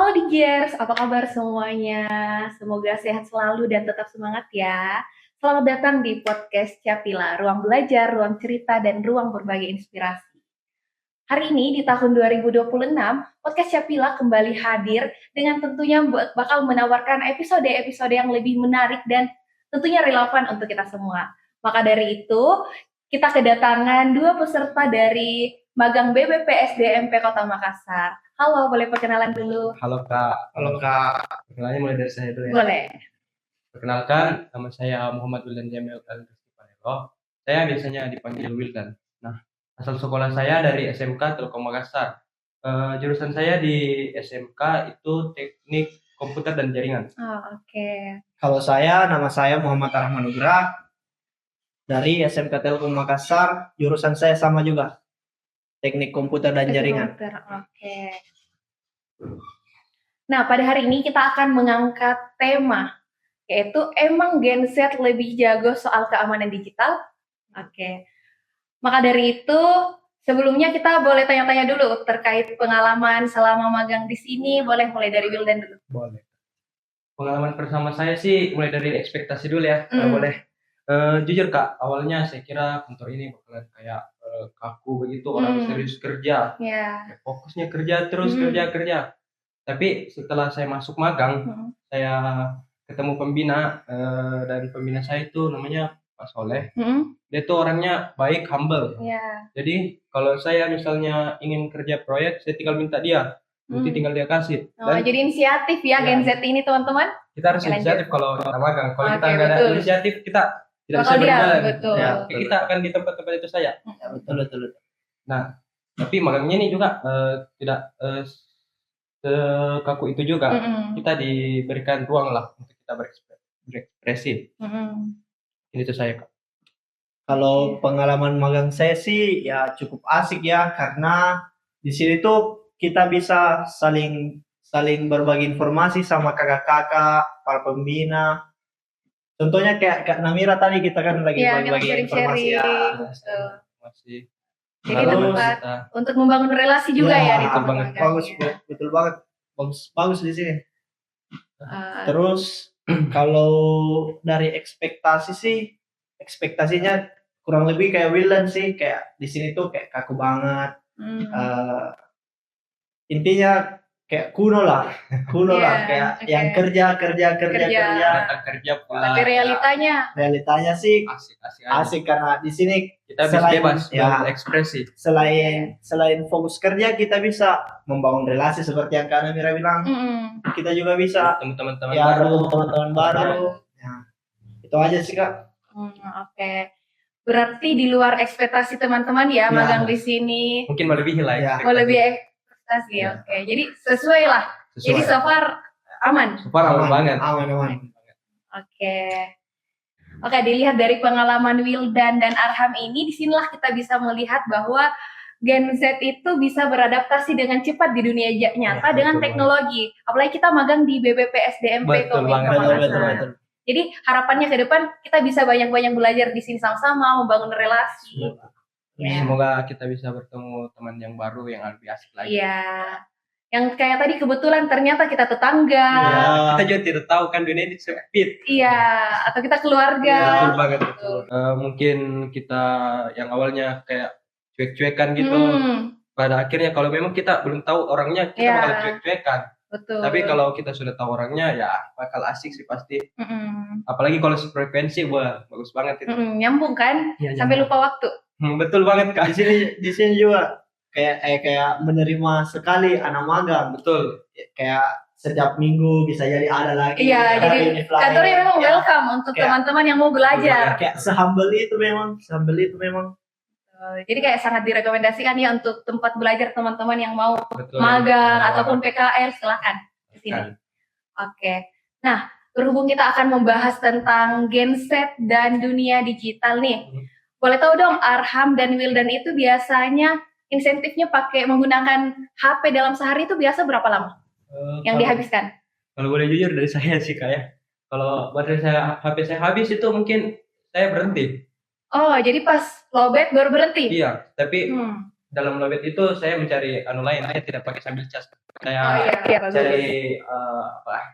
Halo Digers, apa kabar semuanya? Semoga sehat selalu dan tetap semangat ya. Selamat datang di podcast Capila, ruang belajar, ruang cerita, dan ruang berbagi inspirasi. Hari ini di tahun 2026, podcast Capila kembali hadir dengan tentunya bakal menawarkan episode-episode yang lebih menarik dan tentunya relevan untuk kita semua. Maka dari itu, kita kedatangan dua peserta dari magang BBP SDMP Kota Makassar. Halo, boleh perkenalan dulu? Halo Kak. Halo Kak. Perkenalannya mulai dari saya dulu ya. Boleh. Perkenalkan, nama saya Muhammad Wildan Jamil Panelo. Saya biasanya dipanggil Wildan. Nah, asal sekolah saya dari SMK Telkom Makassar. Jurusan saya di SMK itu Teknik Komputer dan Jaringan. Oh, oke. Kalau nama saya Muhammad Arham Nugrah dari SMK Telkom Makassar. Jurusan saya sama juga, Teknik Komputer dan Jaringan. Oke. Nah, pada hari ini kita akan mengangkat tema, yaitu emang Gen Z lebih jago soal keamanan digital? Oke. Maka dari itu, sebelumnya kita boleh tanya-tanya dulu terkait pengalaman selama magang di sini. Boleh mulai dari Wildan dulu. Boleh. Pengalaman pertama saya sih mulai dari ekspektasi dulu ya, kalau boleh. Jujur Kak, awalnya saya kira kantor ini bakalan kayak kaku begitu, orang serius kerja. Yeah. Fokusnya kerja terus, kerja. Tapi setelah saya masuk magang, saya ketemu pembina, dan pembina saya itu namanya Pak Soleh. Dia tuh orangnya baik, humble. Yeah. Jadi kalau saya misalnya ingin kerja proyek, saya tinggal minta dia. Nanti tinggal dia kasih. Dan jadi inisiatif ya Gen Z ini teman-teman. Kita harus inisiatif kalau kita magang. Kalau kita nggak ada inisiatif, kita tidak bisa berjalan. Betul. Ya, kita akan di tempat-tempat itu saja. Ya, betul. Nah, tapi magangnya ini juga tidak sekaku itu juga. Kita diberikan ruang lah untuk kita berekspresi. Itu saya Kak. Kalau pengalaman magang saya sih ya cukup asik ya, karena di sini tuh kita bisa saling berbagi informasi sama kakak-kakak, para pembina. Contohnya kayak Kak Namira tadi, kita kan lagi bagi-bagi informasi ya. Masih. Jadi tempat untuk membangun relasi juga ya di tempat magang. Betul banget. Bagus di sini. Terus kalau dari ekspektasinya kurang lebih kayak Wildan sih, kayak di sini tuh kayak kaku banget. Intinya kayak kuno lah kayak yang kerja pulang. Tapi realitanya sih asik karena di sini kita bisa bebas berekspresi. Selain fokus kerja, kita bisa membangun relasi seperti yang Kak Namira bilang. Kita juga bisa teman-teman baru. Ya, itu aja sih Kak. Oke. Berarti di luar ekspektasi teman-teman ya magang di sini. Mungkin melebihi lah ya. Melebihi ekspektasi. Oke. Jadi sesuai lah. Jadi so far aman. Aman banget. Aman. Oke, dilihat dari pengalaman Wildan dan Arham ini, disinilah kita bisa melihat bahwa Gen Z itu bisa beradaptasi dengan cepat di dunia nyata dengan teknologi. Apalagi kita magang di BBP SDMP Kota Makassar. Jadi harapannya ke depan kita bisa banyak-banyak belajar di sini sama-sama, membangun relasi. Semoga kita bisa bertemu teman yang baru yang lebih asik lagi. Iya. Yang kayak tadi kebetulan ternyata kita tetangga. Kita juga tidak tahu kan dunia ini sempit. Iya, atau kita keluarga. Betul banget. Mungkin kita yang awalnya kayak cuek-cuekan gitu. Pada akhirnya kalau memang kita belum tahu orangnya, kita bakal cuek-cuekan. Betul. Tapi kalau kita sudah tahu orangnya, ya bakal asik sih pasti. Apalagi kalau frekuensi, wah bagus banget itu. Nyambung kan? Ya, sampai lupa waktu. Betul banget Kak. Di sini juga kayak menerima sekali anak magang. Betul. Kayak setiap minggu bisa jadi ada lagi. Iya, jadi kantornya memang welcome untuk teman-teman yang mau belajar. Kayak sehumble itu memang. Jadi kayak sangat direkomendasikan ya untuk tempat belajar teman-teman yang mau magang ataupun PKL, silakan ke sini. Oke. Nah, berhubung kita akan membahas tentang Gen Z dan dunia digital nih. Boleh tahu dong, Arham dan Wildan itu biasanya insentifnya pakai menggunakan HP dalam sehari itu biasa berapa lama yang dihabiskan? Kalau boleh jujur dari saya sih kayak kalau baterai HP saya habis itu mungkin saya berhenti. Oh, jadi pas lowbat baru berhenti? Iya, tapi dalam lobet itu saya mencari anu lain, saya tidak pakai sambil cas. Oh Saya iya, bagus. cari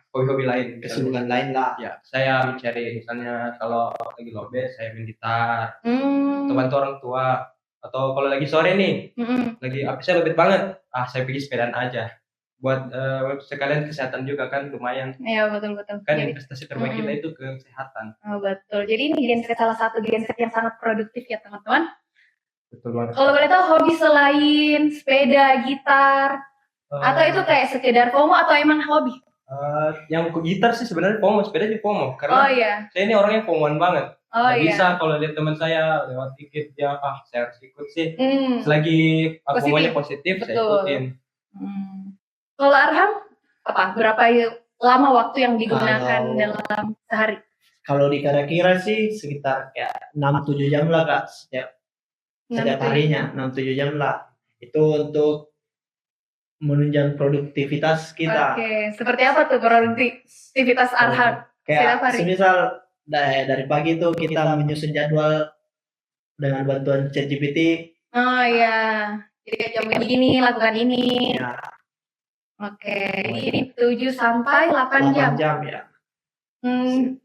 hobi-hobi lain. Misalnya, Kesibukan lain lah. ya, saya mencari misalnya kalau lagi lobet saya main gitar, Hmm. atau bantu orang tua, atau kalau lagi sore nih, lagi apa saya lobet banget, saya pergi sepedaan aja. Buat sekalian kesehatan juga kan lumayan. Iya, betul. Kan Jadi, investasi terbaik kita itu ke kesehatan. oh, betul. Jadi ini genset salah satu genset yang sangat produktif ya teman-teman. Betul banget. Kalau boleh tahu hobi selain sepeda, gitar, atau itu kayak sekedar FOMO atau emang hobi? Yang gitar sih sebenarnya FOMO, sepeda juga FOMO. Oh Karena iya. saya ini orangnya FOMOan banget. Oh Nggak iya. bisa kalau lihat teman saya lewat dikit dia saya harus ikut sih. Hmm. Selagi Positif. FOMO-nya positif saya Betul. ikutin. Kalau Arham apa? Berapa lama waktu yang digunakan Kalau- dalam sehari? Kalau dikira-kira sih sekitar kayak 6-7 jam lah Kak setiap 6-7 harinya, 6-7 jam lah. Itu untuk menunjang produktivitas kita. Oke, seperti apa tuh produktivitas Arham? Setiap Kayak hari? semisal dari pagi itu kita menyusun jadwal dengan bantuan ChatGPT. Oh iya, jadi jam begini lakukan ini. Ya, Oke, ini 7 sampai 8 jam. 8 jam ya.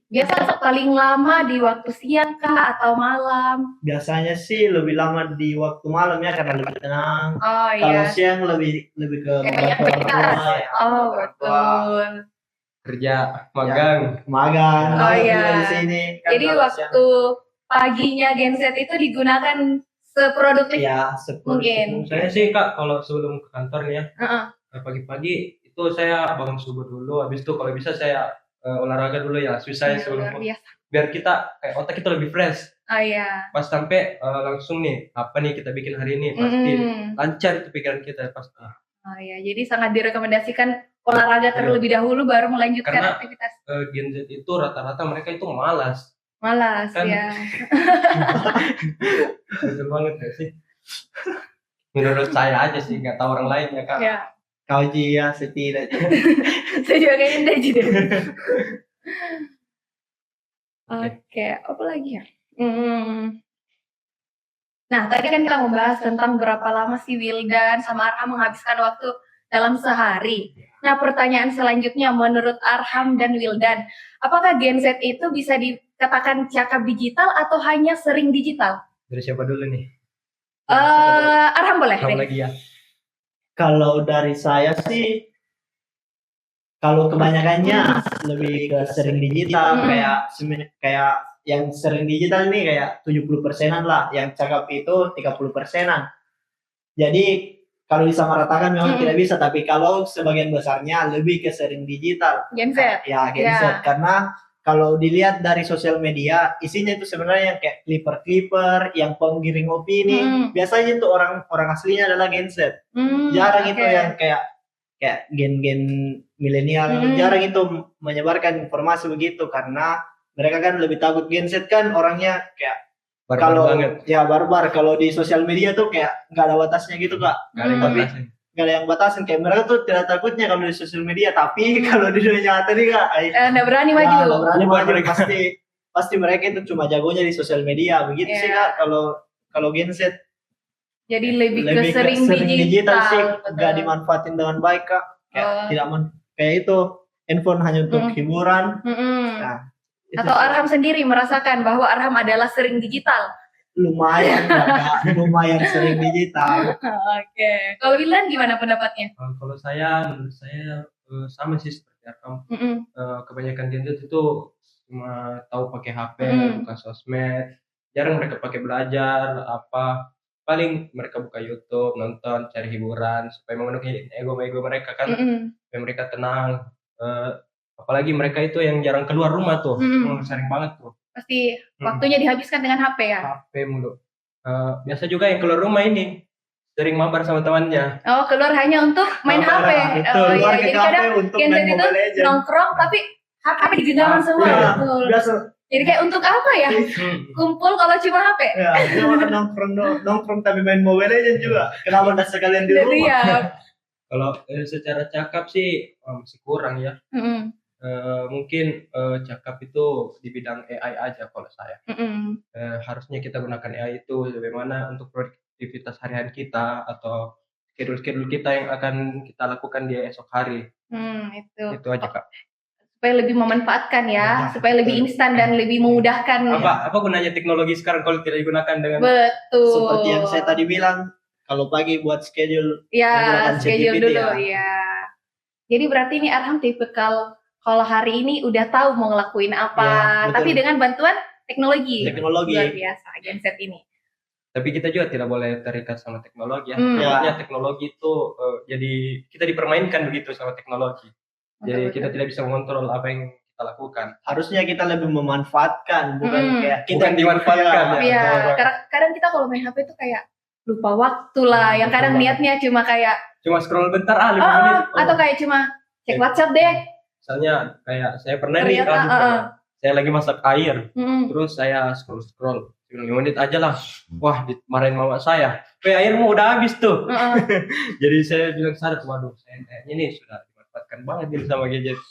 Biasa paling lama di waktu siang kah atau malam? Biasanya sih lebih lama di waktu malam ya karena lebih tenang. Oh Kalau iya. siang lebih ke Kayak membantu orang tua. aktivitas. Ya, Oh membantu orang tua. betul. Kerja, magang. Magang. Oh, banget iya. juga di sini. Kan Jadi kalau waktu paginya genset itu digunakan seproduktif siang, ya seperti mungkin. Saya sih Kak kalau sebelum ke kantor nih ya, Heeh. pagi-pagi itu saya bangun subuh dulu, habis itu kalau bisa saya olahraga dulu ya, susah Iya, sebelum luar biasa. biar kita kayak otak kita lebih fresh. Oh iya. Pas sampai langsung nih apa nih kita bikin hari ini pasti lancar itu pikiran kita pasti. Oh iya, jadi sangat direkomendasikan olahraga terlebih dahulu baru melanjutkan Karena aktivitas. Gen Z itu rata-rata mereka itu malas. Malas kan- ya. Betul banget gak sih? Menurut saya aja sih, nggak tahu orang lain ya Kak. Ya, kau ya setidaknya. saya juga kayaknya udah jadi. Oke, apa lagi ya? Nah, tadi kan kita membahas tentang berapa lama sih Wildan sama Arham menghabiskan waktu dalam sehari. Nah, pertanyaan selanjutnya, menurut Arham dan Wildan, apakah Gen Z itu bisa dikatakan cakap digital atau hanya sering digital? Dari siapa dulu nih? Arham boleh Kamu deh. lagi ya. Kalau dari saya sih, kalau kebanyakannya lebih ke sering digital, kayak yang sering digital nih kayak 70%-an lah, yang cakap itu 30%-an. Jadi kalau disamaratakan memang tidak bisa, tapi kalau sebagian besarnya lebih ke sering digital. Gen Z. Ya, Gen Z. Karena kalau dilihat dari sosial media, isinya itu sebenarnya yang kayak clipper-clipper, yang penggiring opini. Biasanya itu orang aslinya adalah Gen Z. Jarang itu yang kayak gen-gen milenial. Jarang itu menyebarkan informasi begitu karena mereka kan lebih takut. Gen Z kan orangnya kayak Barbar banget. Ya barbar. Kalau di sosial media tuh kayak nggak ada batasnya gitu Kak. Nggak ada yang Tapi batasin. nggak ada yang batasin. Kayak mereka tuh tidak takutnya kalau di sosial media. Tapi kalau di dunia nyata nih Kak, Nggak berani maju. nggak berani Bubar maju. mereka. Pasti mereka itu cuma jagonya di sosial media. Begitu sih Kak. Kalau Gen Z Jadi lebih ke lebih sering digital sih, betul. nggak dimanfaatin dengan baik Kak. Kayak kayak itu handphone hanya untuk hiburan. Nah, atau Arham sendiri merasakan bahwa Arham adalah sering digital? Lumayan Kak, lumayan sering digital. Oke. Kalau Wildan gimana pendapatnya? Kalau saya, menurut saya sama sih seperti Arham. Kebanyakan Gen Z itu cuma tahu pakai HP, buka sosmed. Jarang mereka pakai belajar apa. Paling mereka buka YouTube, nonton, cari hiburan supaya memenuhi ego mereka kan. Supaya mereka tenang. Apalagi mereka itu yang jarang keluar rumah tuh, sering banget tuh. Pasti waktunya dihabiskan dengan HP ya? HP mulu. Biasa juga yang keluar rumah ini sering mabar sama temannya. Oh, keluar hanya untuk main HP. Betul, Oh, keluar iya. ke Jadi kafe kadang untuk Gen Z main itu Mobile Legends. nongkrong tapi HP di genggaman semua. Ya, Betul. biasa. Jadi kayak untuk apa ya? Kumpul kalau cuma HP? Ya, dia makan nongkrong tapi main Mobile Legends juga. Kenapa nggak sekalian di rumah? Iya. Kalau secara cakap sih masih kurang ya. Mungkin cakap itu di bidang AI aja kalau saya. Harusnya kita gunakan AI itu bagaimana untuk aktivitas harian kita atau schedule kita yang akan kita lakukan di esok hari. Itu aja Kak. Supaya lebih memanfaatkan ya, Ya, supaya lebih instan dan lebih memudahkan. Apa gunanya teknologi sekarang kalau tidak digunakan dengan Betul. Seperti yang saya tadi bilang, kalau pagi buat schedule Ya, menggunakan schedule ChatGPT dulu ya. Jadi berarti ini Arham tipikal kalau hari ini udah tahu mau ngelakuin apa, Ya, betul. tapi dengan bantuan teknologi. Teknologi. Luar biasa genset ini. Tapi kita juga tidak boleh terikat sama teknologi ya. Ya. Takutnya teknologi itu jadi kita dipermainkan begitu sama teknologi. Jadi kita tidak bisa mengontrol apa yang kita lakukan. Harusnya kita lebih memanfaatkan, bukan kayak kita Bukan dimanfaatkan ya. Iya, kadang kita kalau main HP itu kayak lupa waktu lah. Yang kadang niatnya cuma kayak cuma scroll bentar 5 menit. Atau kayak cuma cek WhatsApp deh. Misalnya kayak saya pernah saya lagi masak air, terus saya scroll 5 menit aja lah. Wah, dimarahin mama saya. Airmu udah habis tuh. Jadi saya bilang sadar, waduh, saya kayaknya ini sudah dimanfaatkan banget ini sama gadget.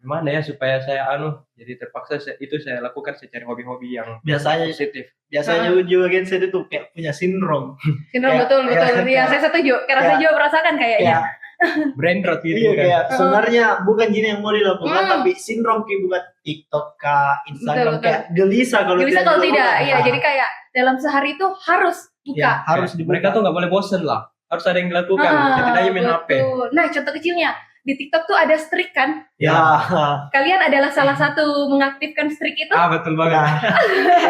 Gimana ya supaya saya jadi terpaksa itu saya lakukan, saya cari hobi-hobi yang biasanya positif. Biasanya juga genset itu kayak punya sindrom. Betul. Iya, saya setuju. Karena saya juga merasakan kayaknya. Brain rot gitu. Iya, kayak sebenarnya bukan gini yang mau dilakukan, tapi sindrom kayak buat TikTok kah, Instagram, kayak gelisah kalau tidak. Iya, jadi kayak dalam sehari itu harus buka. Ya, harus dibuka. Mereka tuh nggak boleh bosen lah. Harus ada yang dilakukan. Setidaknya main HP. Nah, contoh kecilnya di TikTok tuh ada streak kan? Ya. Kalian adalah salah satu mengaktifkan streak itu? Betul banget.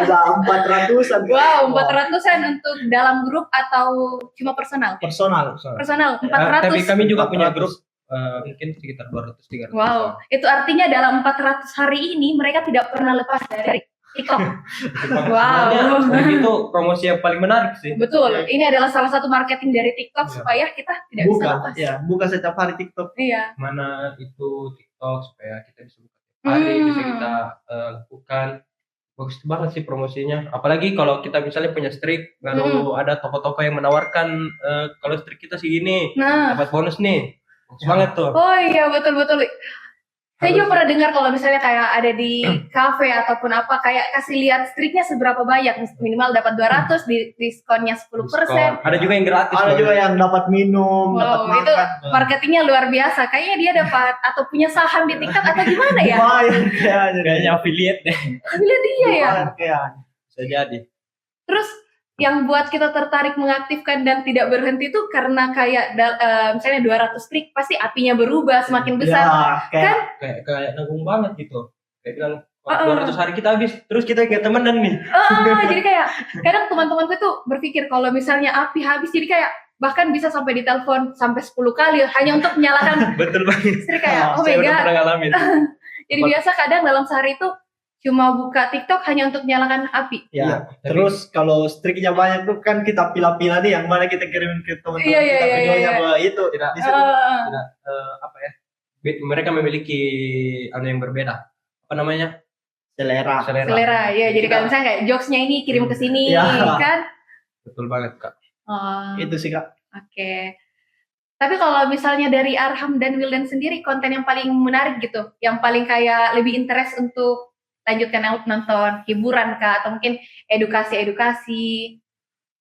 Udah 400-an. Wow, 400-an untuk dalam grup atau cuma personal? Personal. 400. Tapi kami juga punya grup mungkin sekitar 200-300. Wow, itu artinya dalam 400 hari ini mereka tidak pernah lepas dari TikTok. Wow. Itu promosi yang paling menarik sih. Betul. Ini adalah salah satu marketing dari TikTok supaya kita tidak bisa lepas. Buka setiap hari TikTok. Iya. Mana itu TikTok supaya kita bisa buka setiap hari, bisa kita lakukan. Bagus banget sih promosinya. Apalagi kalau kita misalnya punya streak, baru ada toko-toko yang menawarkan kalau streak kita segini, dapat bonus nih. Bagus banget tuh. Oh iya, betul. Saya juga pernah dengar kalau misalnya kayak ada di kafe ataupun apa, kayak kasih lihat streaknya seberapa banyak, minimal dapat 200, diskonnya 10%. Ada juga yang gratis. Ada juga yang dapat minum, dapat makan. Itu marketingnya luar biasa. Kayaknya dia dapat atau punya saham di TikTok atau gimana ya? Kayaknya affiliate deh. Affiliate dia ya? Bisa jadi. Terus yang buat kita tertarik mengaktifkan dan tidak berhenti itu karena kayak misalnya 200 streak pasti apinya berubah semakin besar. Kayak nanggung banget gitu. Kayak bilang 200 hari kita habis, terus kita nggak temenan nih. Jadi kayak kadang teman-temanku tuh berpikir kalau misalnya api habis, jadi kayak bahkan bisa sampai ditelepon sampai 10 kali hanya untuk menyalakan. Betul banget. Istri kayak oh Saya my god. udah pernah ngalamin. Jadi biasa kadang dalam sehari itu cuma buka TikTok hanya untuk menyalakan api. Ya. Terus kalau streaknya banyak tuh kan kita pilih-pilih nih yang mana kita kirim ke teman-teman kita videonya itu tidak apa ya? Mereka memiliki yang berbeda. Apa namanya? Selera. Ya, jadi kalau misalnya kayak jokesnya ini kirim ke sini kan. Betul banget, Kak. Itu sih, Kak. Oke. Tapi kalau misalnya dari Arham dan Wildan sendiri, konten yang paling menarik gitu, yang paling kayak lebih interest untuk lanjutkan nonton, hiburan kah, atau mungkin edukasi?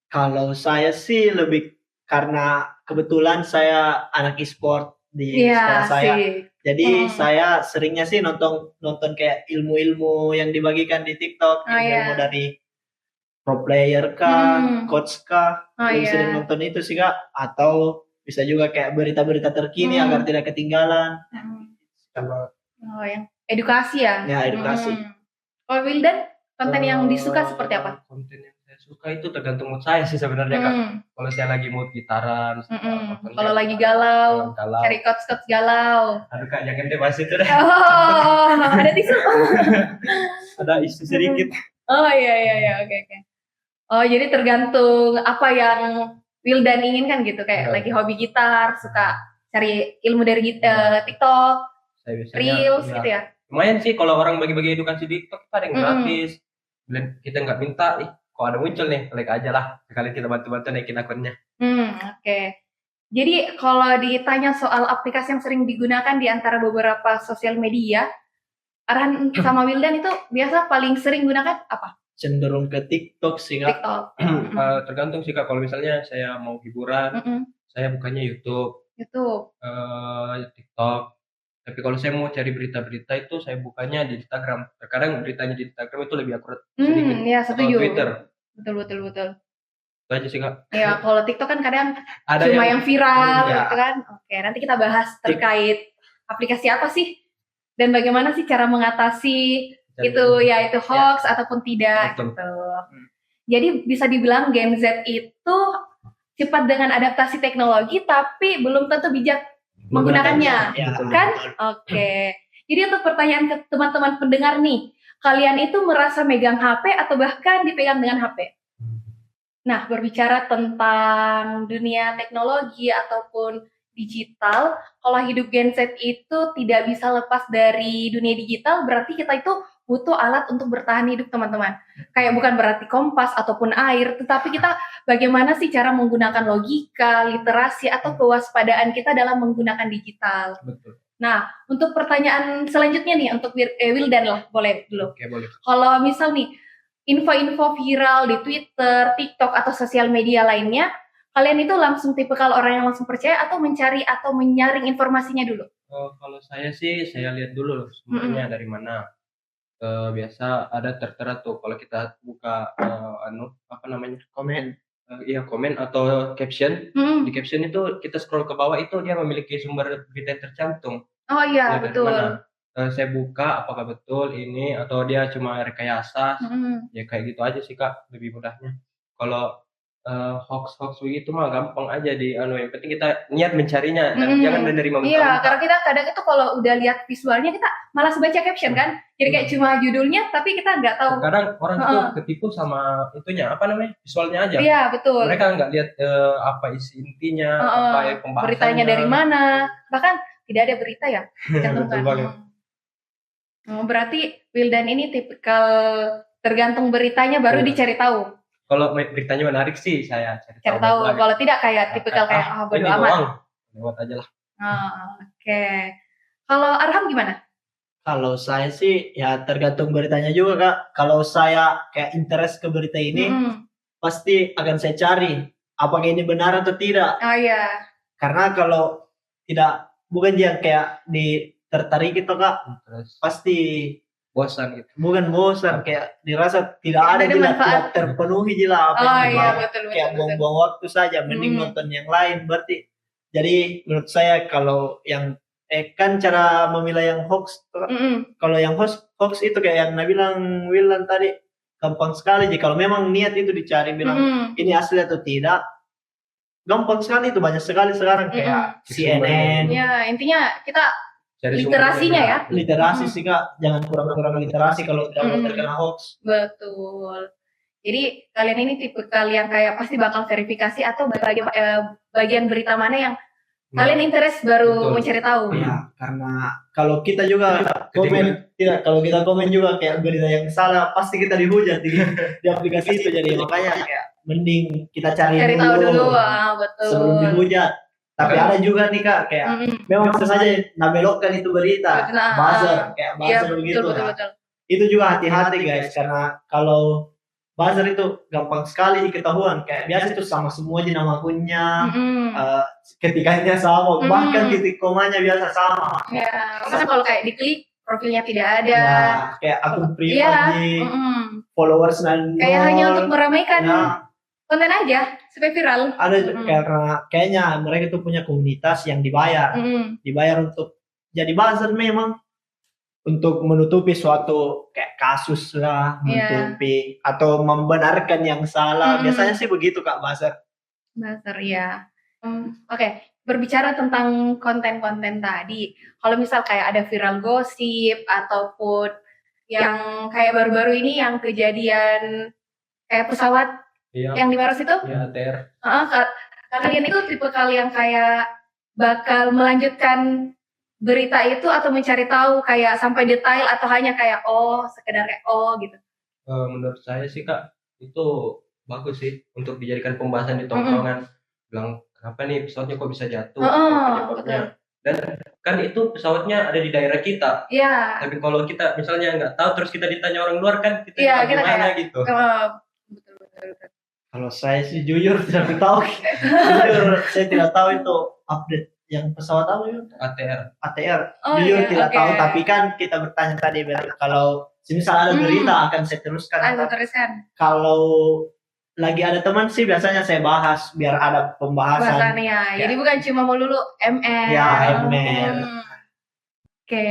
Kalau saya sih lebih karena kebetulan saya anak e-sport di sekolah saya. Jadi saya seringnya sih nonton kayak ilmu-ilmu yang dibagikan di TikTok, ilmu dari pro player kah, coach kah, sering nonton itu sih Kak, atau bisa juga kayak berita-berita terkini agar tidak ketinggalan. Yang edukasi ya? Ya, edukasi. Kalau Wildan, konten yang disuka seperti apa? Konten yang saya suka itu tergantung mood saya sih sebenarnya Kak. Kalau saya lagi mood gitaran, kalau lagi galau, cari quotes galau. Aduh Kak, jangan dibahas itu deh. Ada tisu? Ada isu sedikit. Oh iya, oke. Oh jadi tergantung apa yang Wildan inginkan gitu, kayak lagi hobi gitar, suka cari ilmu dari TikTok, Reels gitu ya. Lumayan sih kalau orang bagi-bagi edukasi di TikTok ada yang gratis. Kita nggak minta, kok ada muncul nih, klik aja lah. Sekali kita bantu-bantu naikin akunnya. Oke. Jadi kalau ditanya soal aplikasi yang sering digunakan di antara beberapa sosial media, Arhan sama Wildan itu biasa paling sering gunakan apa? cenderung ke TikTok sih Kak. TikTok. Tergantung sih Kak, kalau misalnya saya mau hiburan, Mm-mm. saya bukannya YouTube, YouTube. TikTok. Tapi kalau saya mau cari berita-berita itu saya bukanya di Instagram. Terkadang beritanya di Instagram itu lebih akurat sedikit. Ya Atau setuju. Twitter. Betul. Itu aja sih Kak. Ya kalau TikTok kan kadang Ada cuma yang viral Ya. gitu kan. Oke, nanti kita bahas terkait aplikasi apa sih dan bagaimana sih cara mengatasi itu yaitu hoax ataupun tidak Betul. gitu. Jadi bisa dibilang Gen Z itu cepat dengan adaptasi teknologi tapi belum tentu bijak menggunakannya. Ya, Betul. Kan? Oke. Jadi untuk pertanyaan ke teman-teman pendengar nih, kalian itu merasa megang HP atau bahkan dipegang dengan HP? Nah, berbicara tentang dunia teknologi ataupun digital, kalau hidup Gen Z itu tidak bisa lepas dari dunia digital, berarti kita itu butuh alat untuk bertahan hidup, teman-teman. Kayak bukan berarti kompas ataupun air, tetapi kita bagaimana sih cara menggunakan logika, literasi, atau kewaspadaan kita dalam menggunakan digital. Betul. Nah, untuk pertanyaan selanjutnya nih, untuk Wildan lah, boleh dulu. Oke, boleh. Kalau misal nih, info-info viral di Twitter, TikTok, atau sosial media lainnya, kalian itu langsung tipikal orang yang langsung percaya atau mencari atau menyaring informasinya dulu? Kalau saya sih, saya lihat dulu semuanya dari mana. Biasa ada tertera tuh kalau kita buka komen. komen atau caption. Di caption itu kita scroll ke bawah itu dia memiliki sumber berita yang tercantum. Oh iya, Ya, dari betul. mana? Saya buka apakah betul ini atau dia cuma rekayasa. Ya kayak gitu aja sih Kak, lebih mudahnya. Kalau hoax begitu mah gampang aja yang penting kita niat mencarinya dan jangan menerima Iya, mentah-mentah. karena kita kadang itu kalau udah lihat visualnya kita malas baca caption kan, jadi kayak cuma judulnya tapi kita nggak tahu. Kadang orang itu ketipu sama itunya visualnya aja. Iya, betul. Mereka nggak lihat apa isi intinya, apa pembahasannya. Beritanya dari mana, bahkan tidak ada berita ya Betul banget. Berarti Wildan ini tipikal tergantung beritanya baru dicari tahu. Kalau beritanya menarik sih saya cari tahu. Kalau tidak kayak tipikal kayak bodo amat. Lewat aja lah. Oke. Kalau Arham gimana? Kalau saya sih ya tergantung beritanya juga Kak. Kalau saya kayak interest ke berita ini, pasti akan saya cari apakah ini benar atau tidak. Oh iya. Karena kalau tidak, bukan dia kayak tertarik gitu Kak, pasti bosan gitu. Bukan bosan, kayak dirasa tidak ada tidak terpenuhi apa yang betul, kayak buang-buang waktu saja, mending nonton yang lain. Berarti jadi menurut saya kalau yang kan cara memilah yang hoax, kalau yang hoax itu kayak yang bilang Willan tadi, gampang sekali. Jadi kalau memang niat itu dicari bilang ini asli atau tidak, gampang sekali, itu banyak sekali sekarang kayak CNN. Ya intinya kita cari literasinya ya. Literasi sih Kak, jangan kurang-kurang literasi kalau tidak mau terkena hoax. Betul. Jadi kalian ini tipikal yang kayak pasti bakal verifikasi atau bagian berita mana yang kalian interest baru mencari tahu. Ya, karena kalau kita juga kalau kita komen juga kayak berita yang salah, pasti kita dihujat di aplikasi itu. Jadi makanya kayak mending kita cari tahu dulu, betul. Sebelum dihujat. Tapi ada juga nih Kak, kayak memang saja nabelokkan itu berita, buzzer begitu. Betul. Itu juga hati-hati guys, karena kalau buzzer itu gampang sekali diketahuan. Kayak biasa itu sama semua aja nama akunnya, ketikannya sama, bahkan titik komanya biasa sama. Ya, karena kalau kayak diklik profilnya tidak ada. Ya, kayak akun pribadi, followers kayak hanya untuk meramaikan. Konten aja supaya viral. Ada karena kayaknya mereka tuh punya komunitas yang dibayar untuk jadi buzzer, memang untuk menutupi suatu kayak kasus lah, menutupi atau membenarkan yang salah. Biasanya sih begitu Kak, buzzer ya. Oke, berbicara tentang konten-konten tadi, kalau misal kayak ada viral gosip ataupun yang kayak baru-baru ini yang kejadian kayak pesawat yang di Maros itu, ATR. Kalian itu tipe kalian kayak bakal melanjutkan berita itu atau mencari tahu kayak sampai detail atau hanya kayak sekedar kayak gitu? Menurut saya sih Kak, itu bagus sih untuk dijadikan pembahasan di tongkrongan. Bilang kenapa nih pesawatnya kok bisa jatuh? Betul. Dan kan itu pesawatnya ada di daerah kita. Iya. Tapi kalau kita misalnya nggak tahu terus kita ditanya orang luar kan kita Iya, bilang kita gimana kayak gitu. betul. Kalau saya sih jujur tidak tahu. Jujur saya tidak tahu itu update yang pesawat apa itu? ATR. ATR. Oh, Jujur iya, tidak oke. tahu, tapi kan kita bertanya tadi kalau misal ada berita akan saya teruskan. Ada tulisan Kalau lagi ada teman sih biasanya saya bahas biar ada pembahasan. bahasannya. Ya. Jadi bukan cuma melulu ML. Ya, ML. Oke.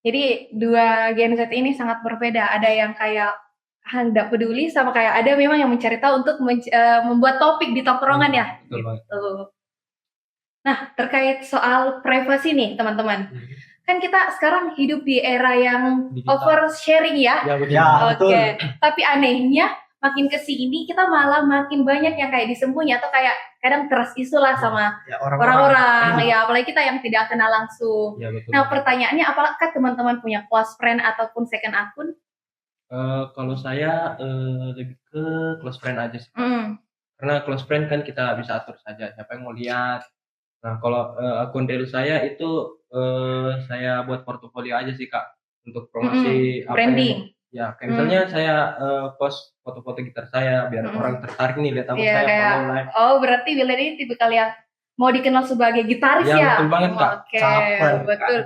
Jadi dua Gen Z ini sangat berbeda. Ada yang kayak hendak peduli sama kayak ada memang yang mencari tahu untuk membuat topik di tongkrongan ya. Betul banget. Tuh. Nah, terkait soal privasi nih, teman-teman. Kan kita sekarang hidup di era yang Digital. oversharing ya. Ya betul. Ya, Oke. betul. Tapi anehnya makin kesini kita malah makin banyak yang kayak disembunyi atau kayak kadang keras isu lah sama Ya, orang-orang. Ya, apalagi kita yang tidak kenal langsung. Ya betul. Nah, pertanyaannya apakah teman-teman punya close friend ataupun second akun? Kalau saya lebih ke close friend aja sih. Hmm. Karena close friend kan kita bisa atur saja siapa yang mau lihat. Nah, kalau akun real saya itu saya buat portofolio aja sih Kak untuk promosi apa Branding. ya kayak misalnya saya post foto-foto gitar saya biar orang tertarik nih lihat apa Iya, saya kayak follow like. oh berarti Wildan ini tipikal yang mau dikenal sebagai gitaris Ya, ya? betul banget, Kak. Oke, Caper, betul.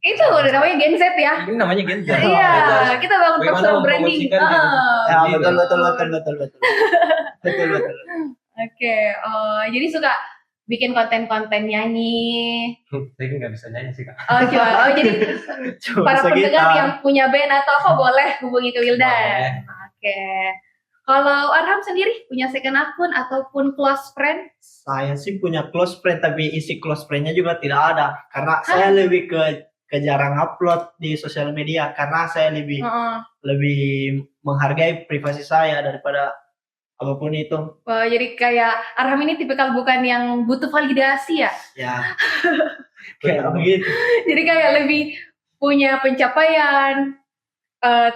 Itu udah namanya Gen Z ya? Ini namanya Gen Z. Iya, kita bangun Bagaimana personal branding. mempromosikan diri? Ya, Gitu. betul. Oke, jadi suka bikin konten-konten nyanyi. Saya nggak bisa nyanyi sih Kak. Oh, jadi Cuma para segitu. pendengar yang punya band atau apa boleh hubungi ke Wildan. Boleh. Oke. Kalau Arham sendiri punya second akun ataupun close friend? Saya sih punya close friend, tapi isi close friend-nya juga tidak ada. Karena saya lebih ke jarang upload di sosial media, karena saya lebih menghargai privasi saya daripada apapun itu. Jadi kayak Arham ini tipikal bukan yang butuh validasi ya? Ya. Kayak begitu. Jadi kayak lebih punya pencapaian,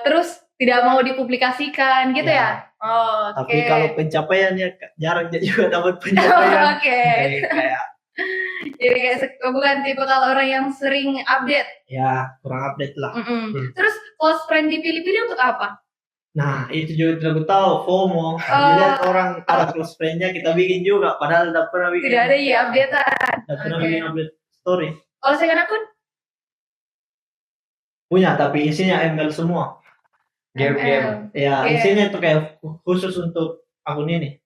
terus tidak mau dipublikasikan gitu ya? Oh, Tapi kalau pencapaiannya jarang juga dapat pencapaian. Oke. Jadi kayak bukan tipe kalau orang yang sering update. Ya, kurang update lah. Terus close friend dipilih-pilih untuk apa? Nah, itu juga tidak tahu FOMO. Dilihat orang ada close friend-nya kita bikin juga, padahal tidak pernah bikin. Tidak ada ya updatean. Tidak pernah bikin update story. Kalau second akun? Punya, tapi isinya ML semua. Game. Ya, Game. isinya itu kayak khusus untuk akun ini.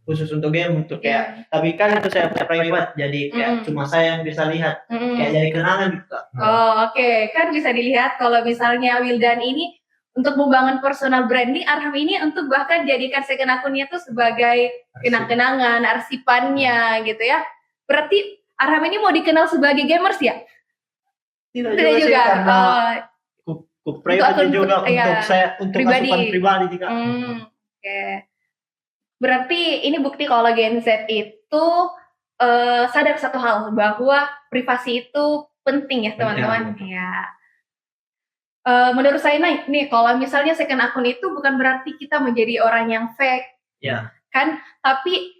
Khusus untuk game, untuk kayak. Tapi kan itu saya punya private, jadi kayak cuma saya yang bisa lihat. Kayak jadi kenangan gitu. Oh, oke. Kan bisa dilihat kalau misalnya Wildan ini untuk membangun personal branding, Arham ini untuk bahkan jadikan second akunnya tuh sebagai kenang-kenangan, arsipannya gitu ya. Berarti Arham ini mau dikenal sebagai gamers ya? Tidak Tidak juga, sih, juga. karena private akun juga ya, untuk saya, untuk pribadi. asupan pribadi juga. Oke. Berarti ini bukti kalau Gen Z itu sadar satu hal, bahwa privasi itu penting ya teman-teman. Ya. Menurut saya nih kalau misalnya second akun itu bukan berarti kita menjadi orang yang fake. Ya. Kan? Tapi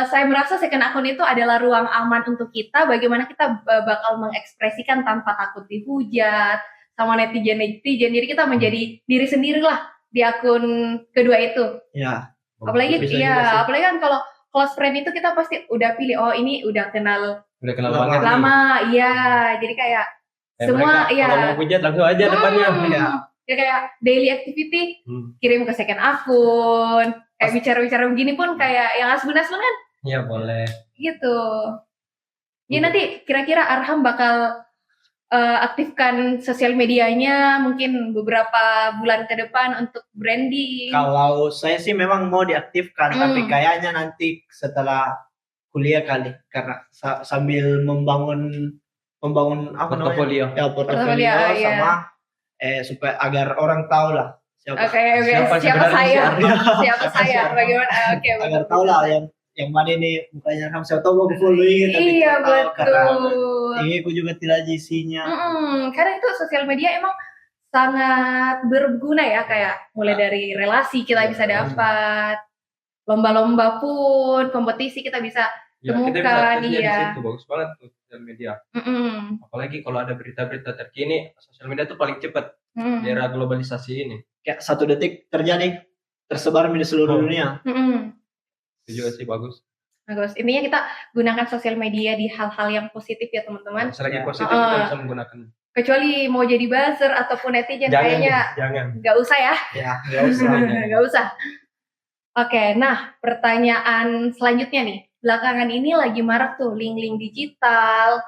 saya merasa second akun itu adalah ruang aman untuk kita, bagaimana kita bakal mengekspresikan tanpa takut dihujat sama netizen. Jadi kita menjadi diri sendiri lah di akun kedua itu. Ya. Apalagi kan kalau close friend itu kita pasti udah pilih, oh ini udah kenal banget lama, iya. Jadi kayak semua mereka, ya. Kalau mau hujat langsung aja depannya. Ya kayak daily activity kirim ke second akun. Kayak bicara-bicara begini pun kayak yang asbun-asbun kan? Iya boleh. Gitu. Ya nanti kira-kira Arham bakal aktifkan sosial medianya mungkin beberapa bulan ke depan untuk branding. Kalau saya sih memang mau diaktifkan, tapi kayaknya nanti setelah kuliah kali, karena sambil membangun apa portofolio. namanya? Ya, portofolio sama supaya agar orang tahu lah siapa saya bagaimana. Oke, agar tahu lah yang mana ini mukanya Arham, saya tahu aku following tapi iya tahu, karena betul. ini aku juga tidak ada isinya. Karena itu sosial media emang sangat berguna ya, kayak mulai dari relasi kita bisa dapat, lomba-lomba pun, kompetisi kita bisa Ya, kita bisa temukan. tesnya di Iya. situ, bagus banget tuh sosial media. Mm-mm. Apalagi kalau ada berita-berita terkini, sosial media tuh paling cepat Mm. di era globalisasi ini. Kayak 1 detik terjadi, tersebar di seluruh Oh. dunia. Mm-mm. Itu juga sih bagus. Bagus. Intinya kita gunakan sosial media di hal-hal yang positif ya teman-teman. Selagi Ya. positif kita bisa menggunakan. Kecuali mau jadi buzzer ataupun netizen Jangan kayaknya deh, jangan. nggak usah ya. Ya, nggak usah. Nggak usah. Oke, nah pertanyaan selanjutnya nih. Belakangan ini lagi marak tuh link-link digital,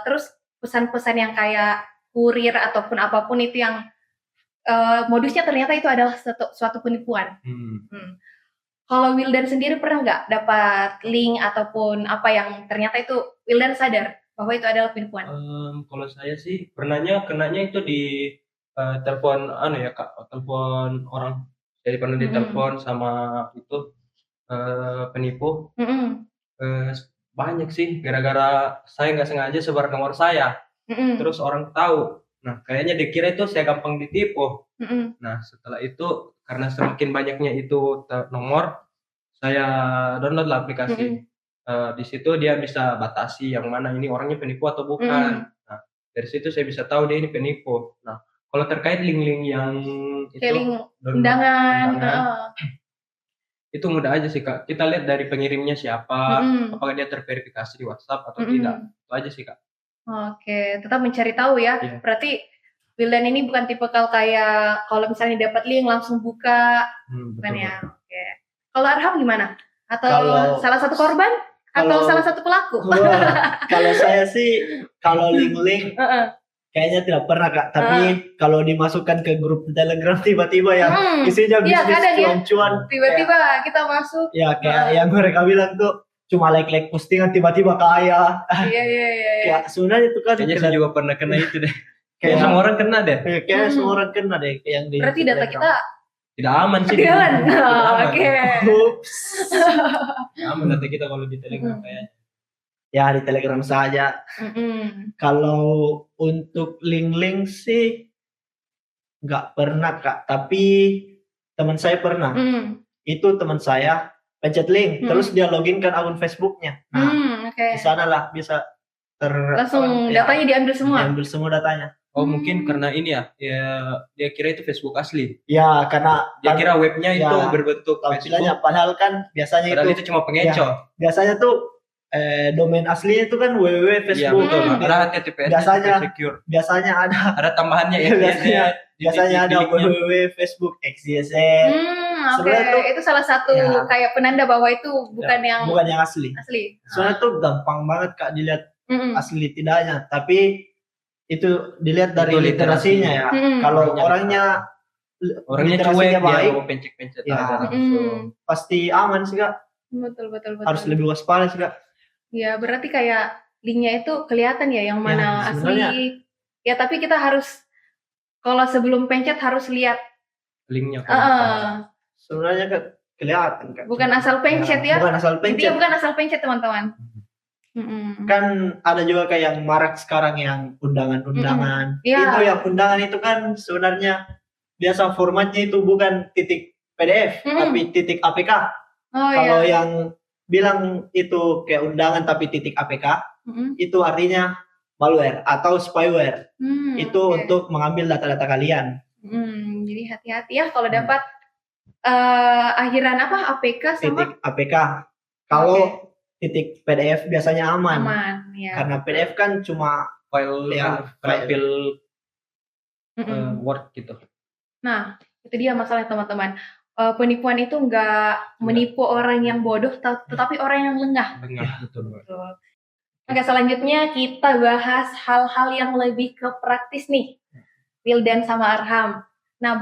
terus pesan-pesan yang kayak kurir ataupun apapun itu yang modusnya ternyata itu adalah suatu penipuan. Kalau Wildan sendiri pernah nggak dapat link ataupun apa yang ternyata itu Wildan sadar bahwa itu adalah penipuan? Kalau saya sih kenanya itu di telepon telepon orang. Jadi pernah ditelepon sama itu penipu. Banyak sih, gara-gara saya nggak sengaja sebar nomor saya, terus orang tahu. Nah, kayaknya dikira itu saya gampang ditipu. Nah, setelah itu karena semakin banyaknya itu nomor, saya download lah aplikasi. Di situ dia bisa batasi yang mana ini orangnya penipu atau bukan. Nah, dari situ saya bisa tahu dia ini penipu. Nah, kalau terkait link-link yang itu link undangan, itu mudah aja sih Kak. Kita lihat dari pengirimnya siapa, apakah dia terverifikasi di WhatsApp atau tidak. Itu aja sih Kak. Oke, tetap mencari tahu ya. Iya. Berarti Wildan ini bukan tipe kayak kalau misalnya dapat link langsung buka, bukan ya? Oke. Kalau Arham gimana? Atau salah satu korban? Atau salah satu pelaku? Kalau saya sih, kalau link-link kayaknya tidak pernah Kak, tapi kalau dimasukkan ke grup Telegram tiba-tiba yang isinya bisnis cuan-cuan, tiba-tiba kita masuk. Ya kayak yang mereka bilang tuh cuma like postingan tiba-tiba kaya. Iya. Kayak sebenarnya itu kan kayaknya saya juga pernah kena itu deh. Kayak semua orang kena deh. Kayak semua orang kena deh yang di. Berarti data kita tidak aman sih. Tidak aman. Oke. Aman data kita kalau di Telegram kayaknya. Ya di Telegram saja. Kalau untuk link-link sih nggak pernah Kak, tapi teman saya pernah. Itu teman saya pencet link, terus dia login kan akun Facebooknya. Nah, di sana lah bisa langsung datanya diambil semua. Diambil semua datanya. Oh mungkin karena ini ya, dia kira itu Facebook asli. Ya karena dia kira webnya itu berbentuk tampilannya, padahal kan biasanya padahal itu cuma pengecoh. Ya, biasanya tuh domain aslinya itu kan www.facebook. Iya betul. Ada HTTPS secure. Biasanya ada tambahannya ya. biasanya ada www.facebook XYZ. Oke, itu salah satu kayak penanda bahwa itu bukan yang asli. Soalnya tuh gampang banget Kak dilihat asli tidaknya, tapi itu dilihat dari literasinya ya. Kalau orangnya cuek, baik, dia mau pencet-pencet pasti aman sih Kak. Betul. Harus lebih waspada sih Kak. Ya, berarti kayak linknya itu kelihatan ya yang mana asli. Ya, tapi kita harus kalau sebelum pencet harus lihat linknya. Sebenarnya kan kelihatan Kak. Bukan asal pencet ya. Bukan asal pencet. Intinya bukan asal pencet teman-teman. Kan ada juga kayak yang marak sekarang yang undangan-undangan. Itu yang undangan itu kan sebenarnya biasa formatnya itu bukan titik PDF tapi titik APK. Kalau yang bilang itu kayak undangan tapi titik APK, itu artinya malware atau spyware. Itu untuk mengambil data-data kalian. Jadi hati-hati ya kalau dapat akhiran apa APK sama titik APK. Kalau titik PDF biasanya aman ya. Karena PDF kan cuma file Word gitu. Nah, itu dia masalah teman-teman. Penipuan itu nggak menipu orang yang bodoh, tetapi orang yang lengah. Betul. Oke, selanjutnya kita bahas hal-hal yang lebih ke praktis nih, Wildan sama Arham. Nah,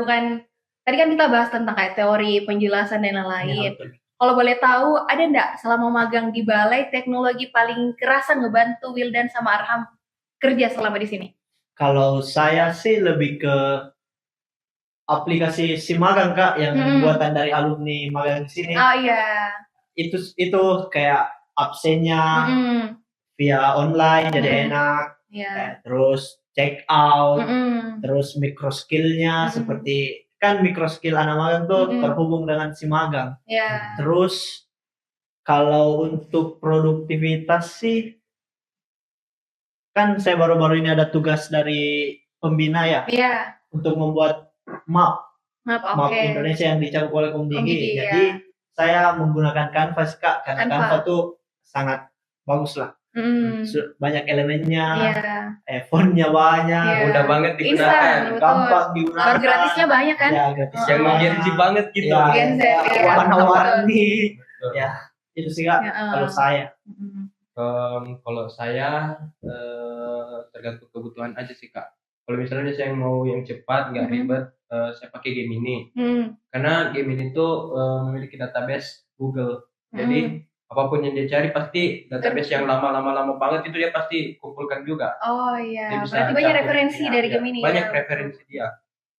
tadi kan kita bahas tentang kayak teori, penjelasan dan lain-lain. Kalau boleh tahu, ada nggak selama magang di Balai Teknologi paling kerasa ngebantu Wildan sama Arham kerja selama di sini? Kalau saya sih lebih ke aplikasi Simagang Kak yang buatan dari alumni magang di sini. Oh iya. Itu kayak absennya via online jadi enak. Terus check out, terus micro skill-nya seperti kan micro skill anak magang tuh terhubung dengan Simagang. Terus Kalau untuk produktivitas sih, kan saya baru-baru ini ada tugas dari pembina ya, Iya, untuk membuat map oke. Indonesia yang dicakup oleh Komdigi, Komdigi. ya. Jadi saya menggunakan Canvas Kak, karena Canva. Canva tuh sangat bagus lah. Banyak elemennya, Iya, fontnya banyak, Iya. Mudah banget Instan, digunakan. betul. gampang digunakan. Kalau gratisnya banyak kan? Ya, gratis. Yang Gen Z banget gitu. Ya, Gen Z, ya, ya. warna-warni. Betul. Ya, itu sih Kak, Ya, kalau saya. Kalau saya tergantung kebutuhan aja sih Kak. Kalau misalnya saya mau yang cepat, nggak ribet, saya pakai Gemini. Karena Gemini itu memiliki database Google. Jadi apapun yang dia cari pasti database yang lama banget itu dia pasti kumpulkan juga. Oh Dia iya, bisa berarti banyak cakup. referensi Ya, dari ya, Gemini. banyak ya. referensi dia.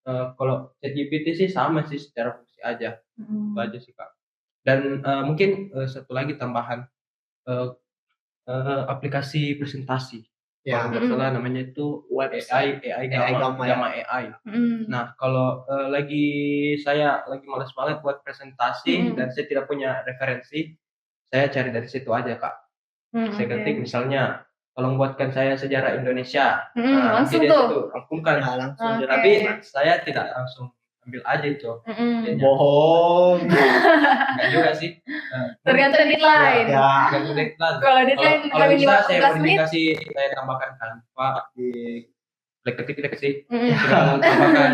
Kalau ChatGPT sih sama sih secara fungsi aja. Itu aja sih Kak. Dan mungkin satu lagi tambahan, aplikasi presentasi. Ya. Kalau nggak salah namanya itu Website. AI Gamma, ya. Gamma AI. Nah, kalau saya lagi malas banget buat presentasi dan saya tidak punya referensi, saya cari dari situ aja Kak. Saya ketik misalnya, tolong buatkan saya sejarah Indonesia. Langsung nanti dia tuh. situ rangkumkan. Ya, langsung. Oke. Tapi saya tidak langsung ambil aja itu. Bohong. Enggak juga sih. Tergantung deadline. Ya. Tergantung deadline. Kalau deadline Kalau lebih bisa saya 15 menit. modifikasi, saya tambahkan Canva di ketik sih. Mm. Tinggal tambahkan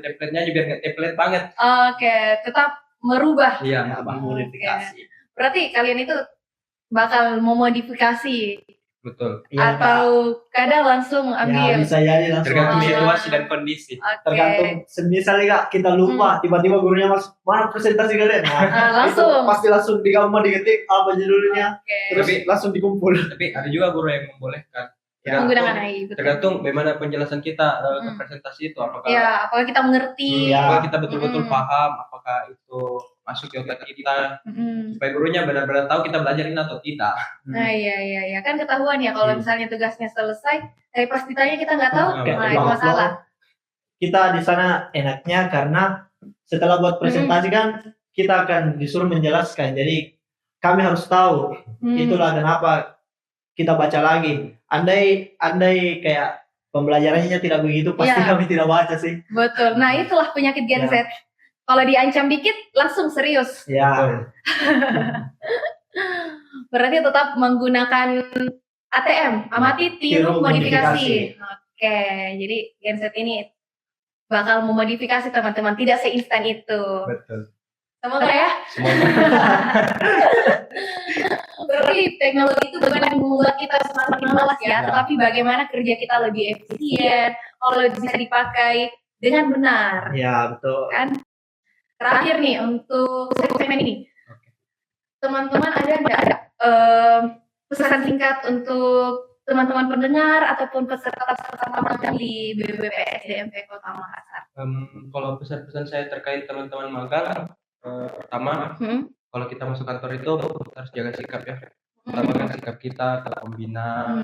template-nya juga nggak template banget. Oke, tetap merubah. Iya, Ya, modifikasi. Berarti kalian itu bakal memodifikasi betul. Ya, atau kadang langsung ya, ambil. bisa jadi langsung. Tergantung Oh. situasi dan kondisi. Oke. Tergantung misalnya Kak, kita lupa tiba-tiba gurunya masuk, mana presentasi kalian? Nah, langsung. itu pasti langsung di gambar diketik apa judulnya, Oke. terus langsung dikumpul. Tapi ada juga guru yang membolehkan. Ya. Menggunakan AI. Betul. Tergantung bagaimana penjelasan kita ke presentasi itu, apakah Ya, apakah kita mengerti? Iya. apakah kita betul-betul paham, apakah itu masuk ke otak kita, supaya gurunya benar-benar tahu kita belajar ini atau tidak. Nah, iya. Kan ketahuan ya kalau misalnya tugasnya selesai, tapi pas ditanya kita nggak tahu, Kayak nah itu masalah. Kita di sana enaknya karena setelah buat presentasi kan kita akan disuruh menjelaskan. Jadi kami harus tahu itulah kenapa kita baca lagi. Andai kayak pembelajarannya tidak begitu, pasti Iya. kami tidak baca sih. Betul. Nah, itulah penyakit Gen Z. Kalau diancam dikit langsung serius. Ya. Berarti tetap menggunakan ATM, amati, tiru, Tiru, modifikasi. Oke, jadi Gen Z ini bakal memodifikasi teman-teman, tidak seinstan itu. Betul. Semoga ya. Semoga. Berarti teknologi itu bukan yang membuat kita semakin malas ya, tetapi bagaimana kerja kita lebih efisien, kalau bisa dipakai dengan benar. Ya, betul. Kan? Terakhir nih untuk segmen ini, teman-teman ada pesan singkat untuk teman-teman pendengar ataupun peserta magang di BPPS DMP Kota Makassar? Kalau pesan-pesan saya terkait teman-teman magang, pertama, kalau kita masuk kantor itu harus jaga sikap ya. Pertama kan sikap kita ke pembina,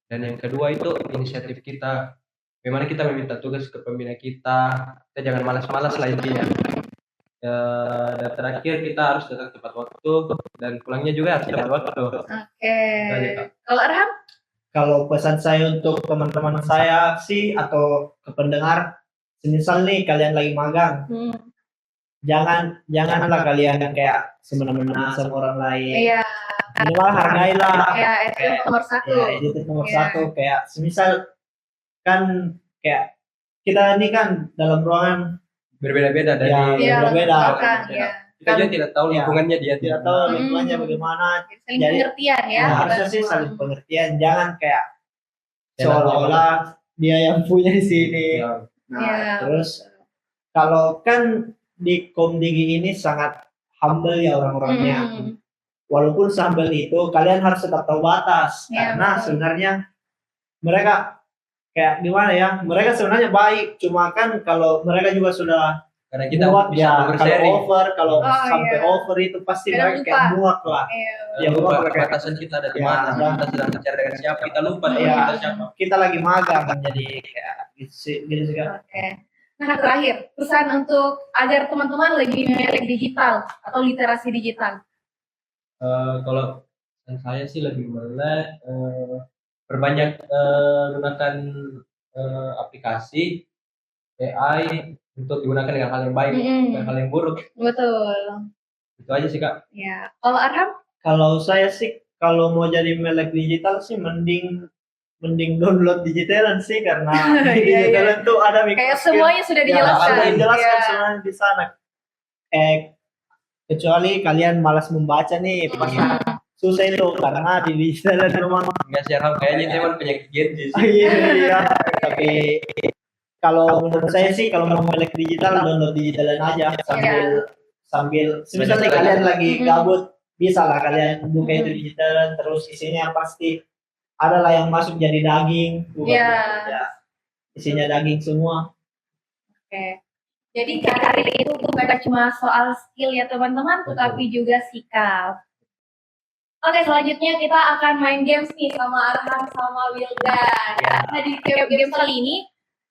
dan yang kedua itu inisiatif kita. Bagaimana kita meminta tugas ke pembina kita jangan malas-malas lah intinya. Dan terakhir kita harus datang tepat waktu dan pulangnya juga harus tepat waktu. Oke. Aja, Kak. Kalau Arham? Kalau pesan saya untuk teman-teman saya sih atau ke pendengar, semisal nih kalian lagi magang, janganlah kalian kayak semena-mena sama orang lain. Iya. Minimal hargailah. Ya, itu nomor satu. Ya, itu nomor satu. Kayak semisal kan kayak kita ini kan dalam ruangan Berbeda-beda dari berbeda. Ya. kita juga tidak tahu lingkungannya dia. Tidak tahu lingkungannya bagaimana. Saling pengertian ya. Harusnya sih saling pengertian, jangan kayak seolah-olah dia yang punya di sini. Nah, terus kalau kan di Komdigi ini sangat humble ya orang-orangnya. Walaupun humble itu, kalian harus tetap tahu batas. Karena sebenarnya mereka kayak gimana ya? Mereka sebenarnya baik, cuma kan kalau mereka juga sudah karena kita muak bisa ya, kalau sampai over itu pasti mereka kayak muak lah. Ya lupa batasan kita ada di mana, kita sedang bicara dengan siapa, kita lupa kita siapa. Kita lagi magang jadi kayak gitu juga. Oke. Nah, terakhir pesan untuk agar teman-teman lebih melek digital atau literasi digital. Kalau saya sih lebih melek perbanyak gunakan aplikasi AI untuk digunakan dengan hal yang baik, bukan hal yang buruk. Betul. Itu aja sih Kak. Ya. Kalau Arham? Kalau saya sih kalau mau jadi melek digital sih mending download digitalan sih karena di Iya, digitalan tuh ada Kayak microskill. semuanya sudah Ya, dijelaskan. ada dijelaskan Iya. semuanya di sana. Kecuali kalian malas membaca nih, pasti susah itu karena di digitalan memang. Enggak sih Arham, kayaknya itu emang penyakit Gen Z sih. Iya, tapi kalau menurut saya sih kalau mau melek digital download digitalan aja sambil misalnya kalian lagi gabut bisa lah kalian buka itu digitalan terus isinya pasti ada lah yang masuk jadi daging Iya. ya, isinya daging semua. Oke. Jadi karir itu bukan cuma soal skill ya teman-teman, tetapi juga sikap. Oke, selanjutnya kita akan main games nih sama Arham sama Wildan. Nah, di game kali ini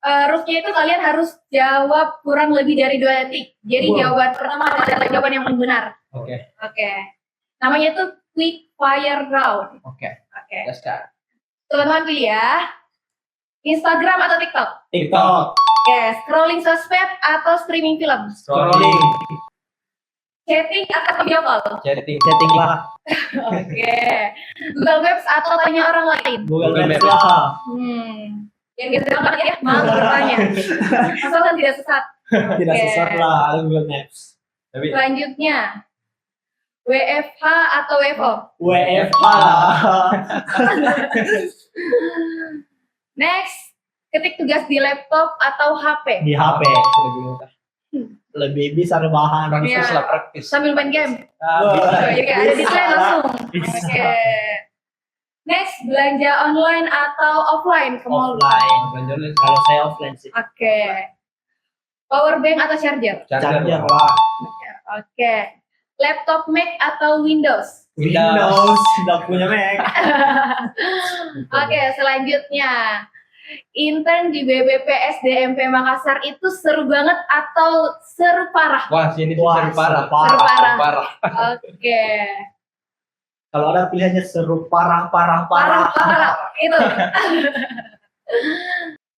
rulesnya itu kalian harus jawab kurang lebih dari 2 detik. Jadi jawaban pertama adalah jawaban yang benar. Oke. Oke. Namanya itu quick fire round. Oke. Oke. Let's start. Teman-teman pilih ya. Instagram atau TikTok? TikTok, Oke. Scrolling sosmed atau streaming film? scrolling, Chatting atau video call? Chatting. setting lah, Oke. Google Maps atau tanya orang lain? Google Google Maps Maps. lah. Yang gitu banget ya, maaf bertanya. Asalkan tidak sesat. Tidak Oke. sesat lah Google Maps. Tapi Selanjutnya, WFH atau WFO? WFH lah. Next, ketik tugas di laptop atau HP? Di HP lebih mudah. lebih bisa rebahan. Iya. Praktis lah praktis. Sambil main game? Bisa. Jadi kayak ada Bisa. deadline langsung. Bisa. Oke. Next, belanja online atau offline ke mall? Offline. Belanja online. Kalau saya offline sih. Oke. Power bank atau charger? Charger Charger. lah. Oke. Laptop Mac atau Windows? Windows sudah punya Mac. Oke, selanjutnya. Intern di BBP SDMP Makassar itu seru banget atau seru parah? Wah, sini sih Wah, seru parah. Seru parah. Seru parah. Oke. Kalau ada pilihannya seru parah. Parah. Itu.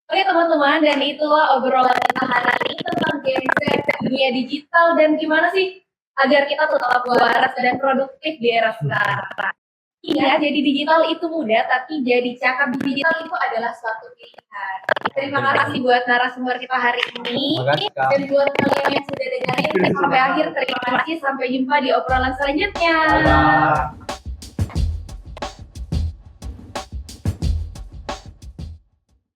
Oke teman-teman, dan itulah obrolan kita hari ini tentang Gen Z, dunia digital, dan gimana sih agar kita tetap waras dan produktif di era sekarang. Iya, jadi digital itu mudah, tapi jadi cakap digital itu adalah suatu pilihan. Terima kasih buat narasumber kita hari ini. Makasih, Kak. Dan buat kalian yang sudah dengerin sampai akhir, terima kasih. Sampai jumpa di obrolan selanjutnya. Dadah.